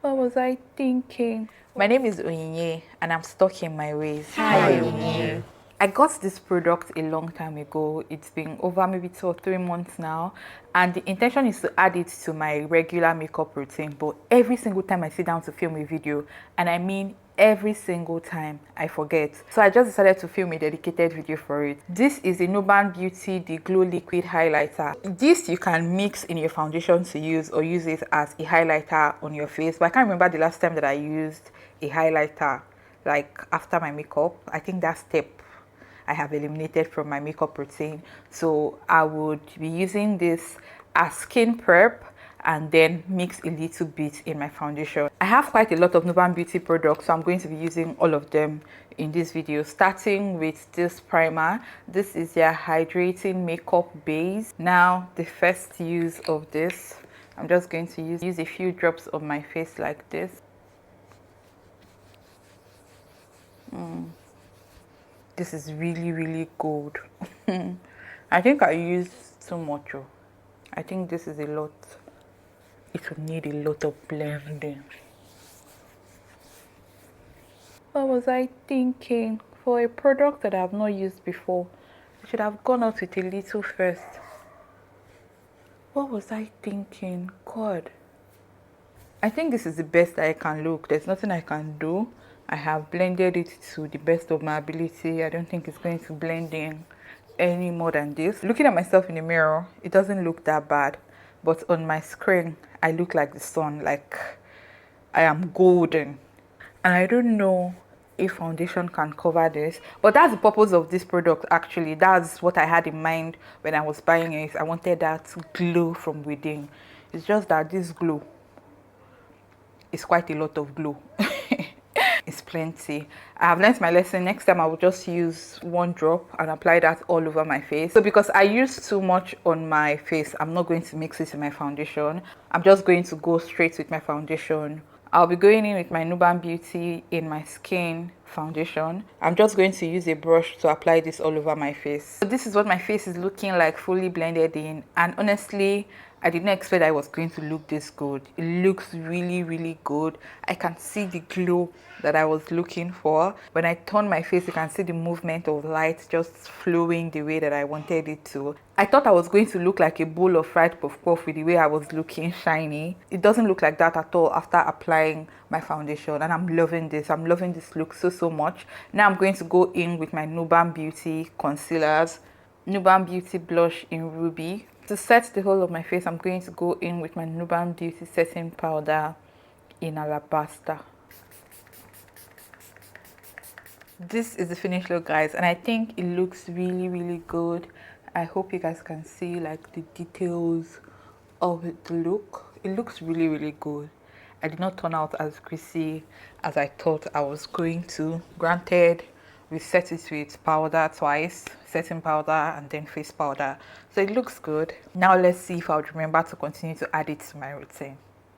What was I thinking? My name is Onyinye and I'm stuck in my ways. Hi, Onyinye. I got this product a long time ago. It's been over maybe 2 or 3 months now. And the intention is to add it to my regular makeup routine. But every single time I sit down to film a video, and I mean every single time, I forget. So I just decided to film a dedicated video for it. This is a Nuban Beauty The Glow Liquid Highlighter. This you can mix in your foundation to use or use it as a highlighter on your face. But I can't remember the last time that I used a highlighter like after my makeup. I think that step I have eliminated from my makeup routine. So I would be using this as skin prep and then mix a little bit in my foundation. I have quite a lot of Nuban Beauty products, so I'm going to be using all of them in this video, starting with this primer. This is their hydrating makeup base. Now the first use of this, I'm just going to use a few drops on my face like this. This is really good. I think I used too much. I think this is a lot. It will need a lot of blending. What was I thinking? For a product that I have not used before, I should have gone out with a little first. What was I thinking? God. I think this is the best that I can look. There's nothing I can do. I have blended it to the best of my ability. I don't think it's going to blend in any more than this. Looking at myself in the mirror, it doesn't look that bad. But on my screen, I look like the sun. Like I am golden. And I don't know if foundation can cover this. But that's the purpose of this product actually. That's what I had in mind when I was buying it. I wanted that glow from within. It's just that this glow, it's quite a lot of glue. It's plenty. I have learned my lesson. Next time I will just use one drop and apply that all over my face. So because I use too much on my face, I'm not going to mix it in my foundation. I'm just going to go straight with my foundation. I'll be going in with my Nuban Beauty in my skin foundation. I'm just going to use a brush to apply this all over my face. So this is what my face is looking like, fully blended in. And honestly, I did not expect I was going to look this good. It looks really good. I can see the glow that I was looking for. When I turn my face, you can see the movement of light just flowing the way that I wanted it to. I thought I was going to look like a bowl of fried puff puff with the way I was looking shiny. It doesn't look like that at all after applying my foundation, and I'm loving this. I'm loving this look so much. Now I'm going to go in with my Nuban Beauty concealers. Nuban Beauty blush in Ruby. To set the whole of my face, I'm going to go in with my Nuban Beauty setting powder in Alabaster. This is the finished look, guys, and I think it looks really good. I hope you guys can see like the details of the look. It looks really good. I did not turn out as greasy as I thought I was going to. Granted, we set it with powder twice, setting powder and then face powder, so it looks good. Now let's see if I would remember to continue to add it to my routine.